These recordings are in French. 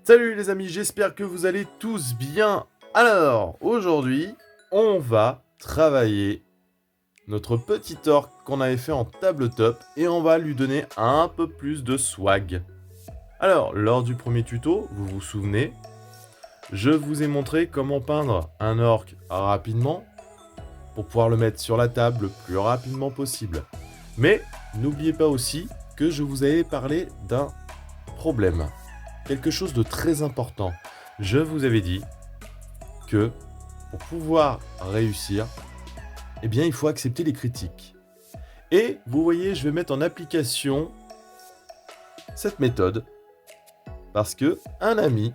Salut les amis, j'espère que vous allez tous bien. Alors, aujourd'hui, on va travailler notre petit orc qu'on avait fait en tabletop et on va lui donner un peu plus de swag. Alors, lors du premier tuto, vous vous souvenez, je vous ai montré comment peindre un orc rapidement pour pouvoir le mettre sur la table le plus rapidement possible. Mais n'oubliez pas aussi que je vous avais parlé d'un problème. Quelque chose de très important. Je vous avais dit que pour pouvoir réussir, eh bien, il faut accepter les critiques. Et vous voyez, je vais mettre en application cette méthode parce que un ami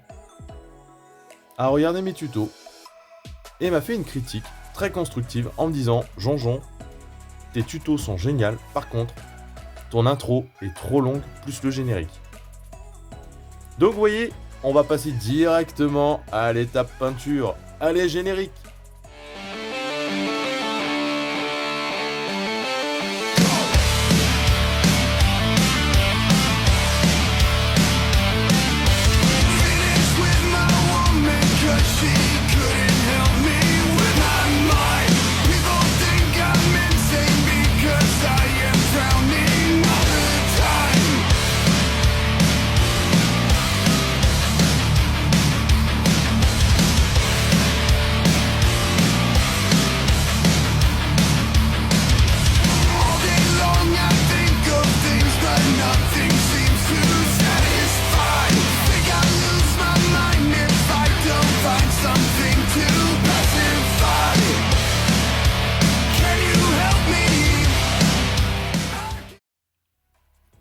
a regardé mes tutos et m'a fait une critique très constructive en me disant « Jean-Jean, tes tutos sont géniaux, par contre, ton intro est trop longue plus le générique. » Donc vous voyez, on va passer directement à l'étape peinture. Allez, générique!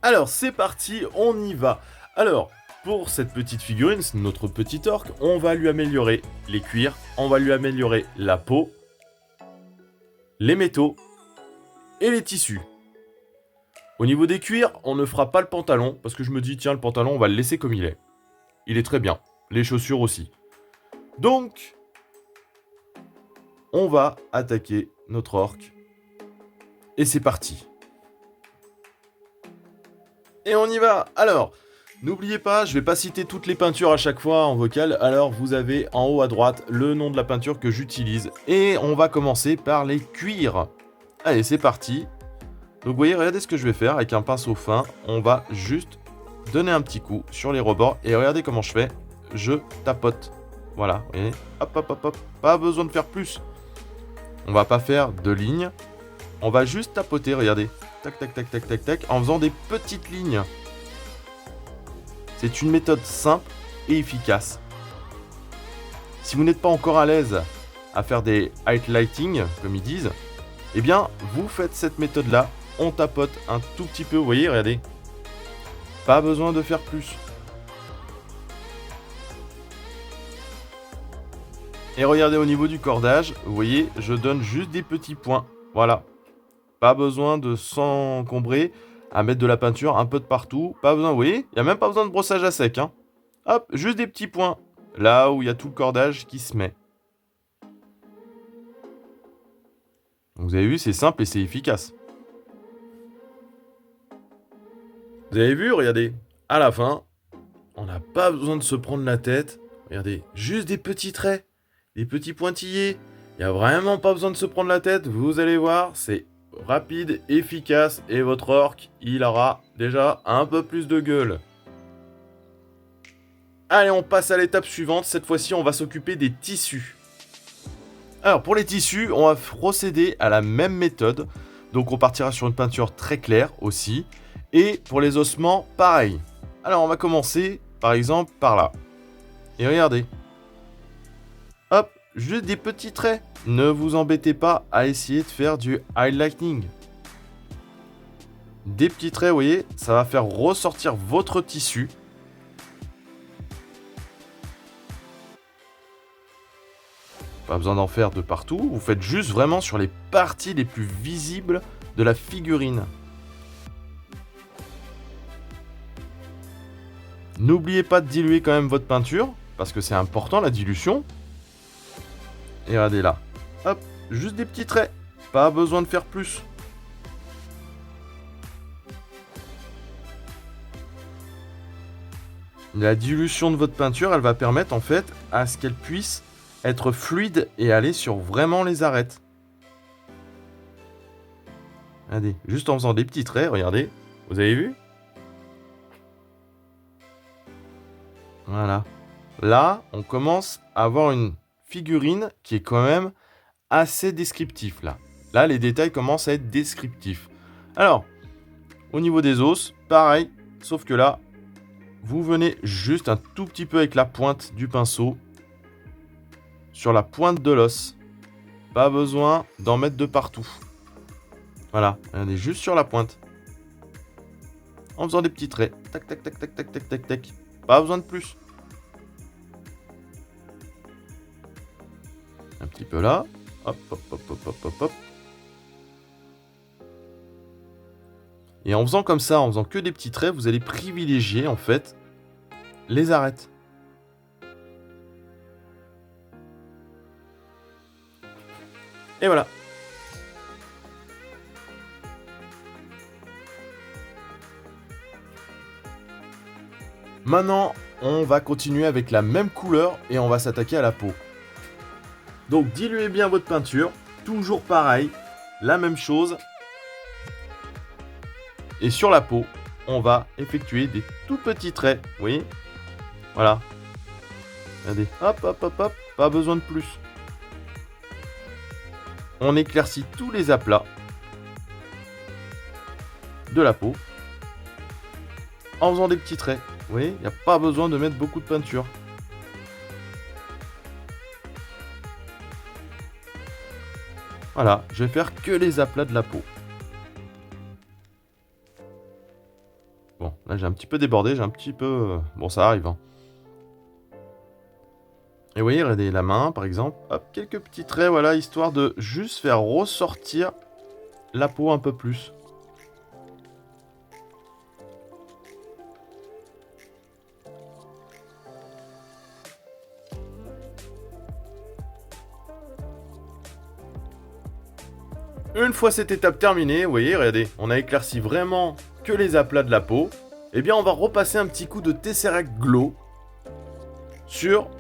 Alors, c'est parti, on y va. Alors, pour cette petite figurine, c'est notre petit orc, on va lui améliorer les cuirs, on va lui améliorer la peau, les métaux et les tissus. Au niveau des cuirs, on ne fera pas le pantalon, parce que je me dis, tiens, le pantalon, on va le laisser comme il est. Il est très bien. Les chaussures aussi. Donc, on va attaquer notre orc. Et c'est parti. Et on y va. Alors, n'oubliez pas, je vais pas citer toutes les peintures à chaque fois en vocal. Alors, vous avez en haut à droite le nom de la peinture que j'utilise. Et on va commencer par les cuirs. Allez, c'est parti. Donc, vous voyez, regardez ce que je vais faire avec un pinceau fin. On va juste donner un petit coup sur les rebords. Et regardez comment je fais. Je tapote. Voilà, vous voyez. Hop, hop, hop, hop. Pas besoin de faire plus. On va pas faire de lignes. On va juste tapoter, regardez. Tac, tac, tac, tac, tac, tac, en faisant des petites lignes. C'est une méthode simple et efficace. Si vous n'êtes pas encore à l'aise à faire des highlighting, comme ils disent, eh bien, vous faites cette méthode-là. On tapote un tout petit peu, vous voyez, regardez. Pas besoin de faire plus. Et regardez au niveau du cordage, vous voyez, je donne juste des petits points. Voilà. Pas besoin de s'encombrer à mettre de la peinture un peu de partout. Pas besoin, vous voyez, il n'y a même pas besoin de brossage à sec. Hein. Hop, juste des petits points. Là où il y a tout le cordage qui se met. Donc, vous avez vu, c'est simple et c'est efficace. Vous avez vu, regardez, à la fin, on n'a pas besoin de se prendre la tête. Regardez, juste des petits traits, des petits pointillés. Il n'y a vraiment pas besoin de se prendre la tête. Vous allez voir, c'est rapide, efficace, et votre orc, il aura déjà un peu plus de gueule. Allez, on passe à l'étape suivante. Cette fois-ci, on va s'occuper des tissus. Alors, pour les tissus, on va procéder à la même méthode. Donc, on partira sur une peinture très claire aussi. Et pour les ossements, pareil. Alors, on va commencer, par exemple, par là. Et regardez. Hop, juste des petits traits. Ne vous embêtez pas à essayer de faire du highlighting. Des petits traits, vous voyez, ça va faire ressortir votre tissu. Pas besoin d'en faire de partout. Vous faites juste vraiment sur les parties les plus visibles de la figurine. N'oubliez pas de diluer quand même votre peinture, parce que c'est important la dilution. Et regardez là. Hop, juste des petits traits. Pas besoin de faire plus. La dilution de votre peinture, elle va permettre en fait à ce qu'elle puisse être fluide et aller sur vraiment les arêtes. Regardez, juste en faisant des petits traits, regardez. Vous avez vu? Voilà. Là, on commence à avoir une figurine qui est quand même assez descriptif là. Là, les détails commencent à être descriptifs. Alors, au niveau des os, pareil, sauf que là, vous venez juste un tout petit peu avec la pointe du pinceau sur la pointe de l'os. Pas besoin d'en mettre de partout. Voilà, regardez, juste sur la pointe. En faisant des petits traits. Tac, tac, tac, tac, tac, tac, tac, tac. Pas besoin de plus. Un petit peu là. Hop, hop, hop, hop, hop, hop, hop. Et en faisant comme ça, en faisant que des petits traits, vous allez privilégier en fait les arêtes. Et voilà. Maintenant, on va continuer avec la même couleur et on va s'attaquer à la peau. Donc diluez bien votre peinture, toujours pareil, la même chose. Et sur la peau, on va effectuer des tout petits traits, vous voyez? Voilà. Regardez, hop, hop, hop, hop, pas besoin de plus. On éclaircit tous les aplats de la peau en faisant des petits traits. Vous voyez, il n'y a pas besoin de mettre beaucoup de peinture. Voilà, je vais faire que les aplats de la peau. Bon, là j'ai un petit peu débordé, j'ai un petit peu... Bon, ça arrive, hein. Et vous voyez, regardez la main, par exemple. Hop, quelques petits traits, voilà, histoire de juste faire ressortir la peau un peu plus. Une fois cette étape terminée, vous voyez, regardez, on a éclairci vraiment que les aplats de la peau. Eh bien, on va repasser un petit coup de Tesseract Glow sur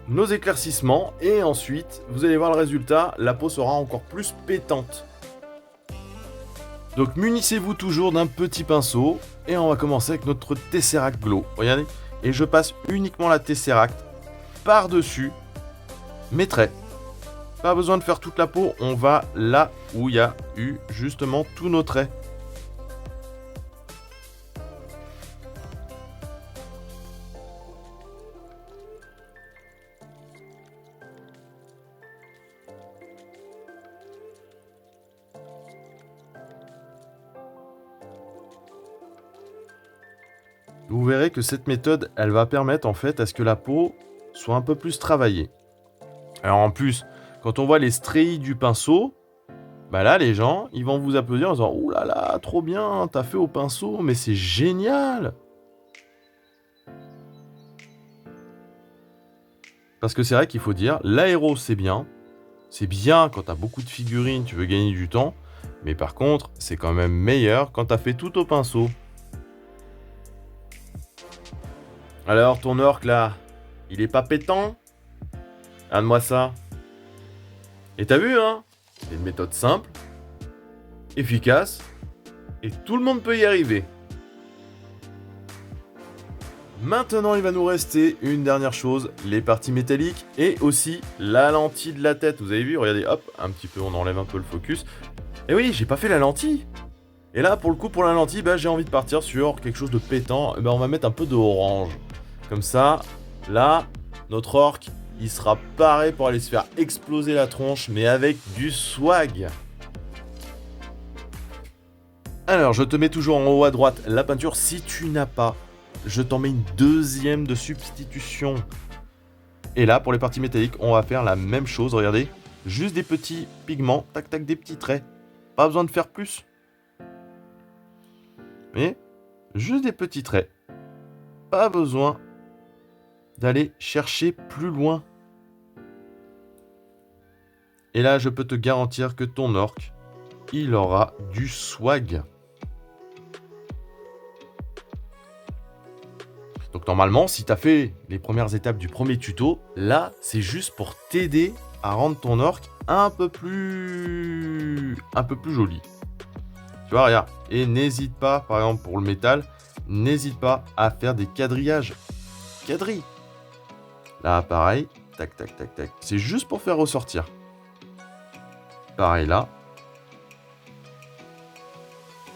nos éclaircissements. Et ensuite, vous allez voir le résultat, la peau sera encore plus pétante. Donc, munissez-vous toujours d'un petit pinceau. Et on va commencer avec notre Tesseract Glow. Regardez, et je passe uniquement la Tesseract par-dessus mes traits. Pas besoin de faire toute la peau, on va là où il y a eu justement tous nos traits. Vous verrez que cette méthode, elle va permettre en fait à ce que la peau soit un peu plus travaillée. Alors en plus, quand on voit les stréis du pinceau, bah là les gens, ils vont vous applaudir en disant « Ouh là là, trop bien, t'as fait au pinceau, mais c'est génial !» Parce que c'est vrai qu'il faut dire, l'aéro c'est bien quand t'as beaucoup de figurines, tu veux gagner du temps, mais par contre, c'est quand même meilleur quand t'as fait tout au pinceau. Alors ton orc là, il est pas pétant? Regarde-moi ça. Et t'as vu, hein? C'est une méthode simple, efficace, et tout le monde peut y arriver. Maintenant, il va nous rester une dernière chose, les parties métalliques et aussi la lentille de la tête. Vous avez vu, regardez, hop, un petit peu, on enlève un peu le focus. Et oui, j'ai pas fait la lentille. Et là, pour le coup, pour la lentille, bah, j'ai envie de partir sur quelque chose de pétant. Bah, on va mettre un peu d'orange. Comme ça, là, notre orc, il sera paré pour aller se faire exploser la tronche, mais avec du swag. Alors, je te mets toujours en haut à droite la peinture. Si tu n'as pas, je t'en mets une deuxième de substitution. Et là, pour les parties métalliques, on va faire la même chose. Regardez, juste des petits pigments, tac tac, des petits traits. Pas besoin de faire plus. Mais juste des petits traits. Pas besoin d'aller chercher plus loin. Et là, je peux te garantir que ton orc, il aura du swag. Donc normalement, si tu as fait les premières étapes du premier tuto, là, c'est juste pour t'aider à rendre ton orc un peu plus joli. Tu vois, regarde. Et n'hésite pas, par exemple pour le métal, n'hésite pas à faire des quadrillages. Quadrille. Là, pareil. Tac, tac, tac, tac. C'est juste pour faire ressortir. Pareil là.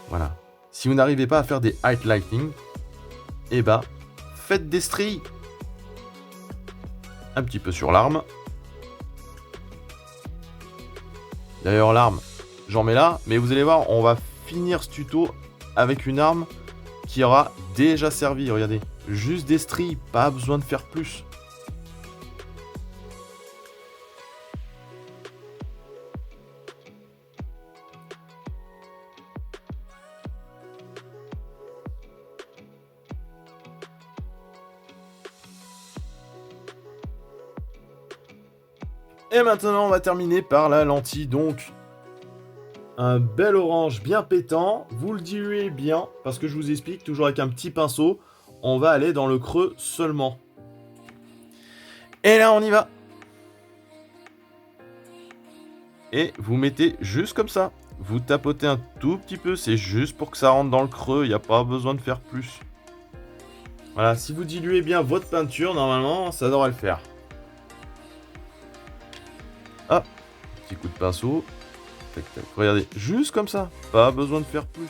Voilà. Si vous n'arrivez pas à faire des highlighting, eh ben, faites des stries. Un petit peu sur l'arme. D'ailleurs, l'arme, j'en mets là. Mais vous allez voir, on va finir ce tuto avec une arme qui aura déjà servi. Regardez. Juste des stries. Pas besoin de faire plus. Et maintenant, on va terminer par la lentille. Donc, un bel orange bien pétant. Vous le diluez bien, parce que je vous explique, toujours avec un petit pinceau, on va aller dans le creux seulement. Et là, on y va. Et vous mettez juste comme ça. Vous tapotez un tout petit peu, c'est juste pour que ça rentre dans le creux. Il n'y a pas besoin de faire plus. Voilà, si vous diluez bien votre peinture, normalement, ça devrait le faire. Hop, petit coup de pinceau. Tac, tac. Regardez, juste comme ça. Pas besoin de faire plus.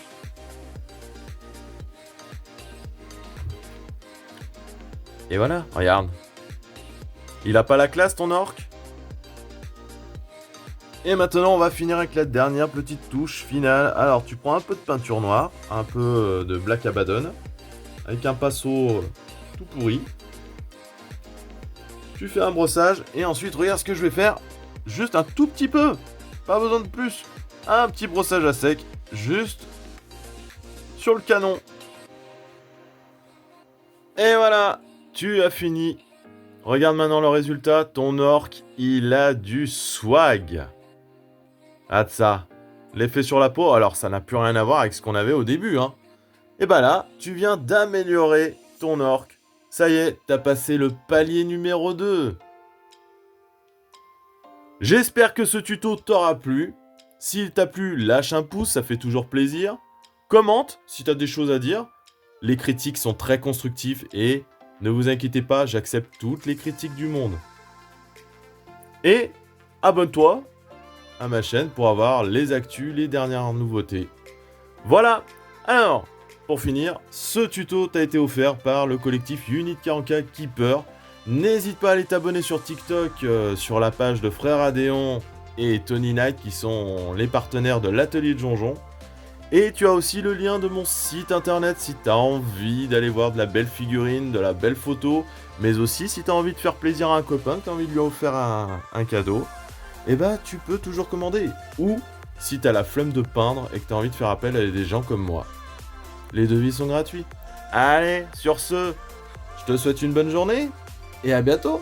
Et voilà, regarde. Il a pas la classe ton orc? Et maintenant, on va finir avec la dernière petite touche finale. Alors, tu prends un peu de peinture noire, un peu de Black Abaddon, avec un pinceau tout pourri. Tu fais un brossage, et ensuite, regarde ce que je vais faire. Juste un tout petit peu. Pas besoin de plus. Un petit brossage à sec. Juste sur le canon. Et voilà. Tu as fini. Regarde maintenant le résultat. Ton orc, il a du swag. Ah de ça. L'effet sur la peau, alors ça n'a plus rien à voir avec ce qu'on avait au début. Hein. Et bah là, tu viens d'améliorer ton orc. Ça y est, t'as passé le palier numéro 2. J'espère que ce tuto t'aura plu. S'il t'a plu, lâche un pouce, ça fait toujours plaisir. Commente si t'as des choses à dire. Les critiques sont très constructives et ne vous inquiétez pas, j'accepte toutes les critiques du monde. Et abonne-toi à ma chaîne pour avoir les actus, les dernières nouveautés. Voilà. Alors, pour finir, ce tuto t'a été offert par le collectif Unit 44 Keeper. N'hésite pas à aller t'abonner sur TikTok, sur la page de Frère Adéon et Tony Knight qui sont les partenaires de l'atelier de Jonjon. Et tu as aussi le lien de mon site internet si tu as envie d'aller voir de la belle figurine, de la belle photo, mais aussi si tu as envie de faire plaisir à un copain, que tu as envie de lui offrir un cadeau, et bah tu peux toujours commander. Ou si tu as la flemme de peindre et que tu as envie de faire appel à des gens comme moi. Les devis sont gratuits. Allez, sur ce, je te souhaite une bonne journée et à bientôt.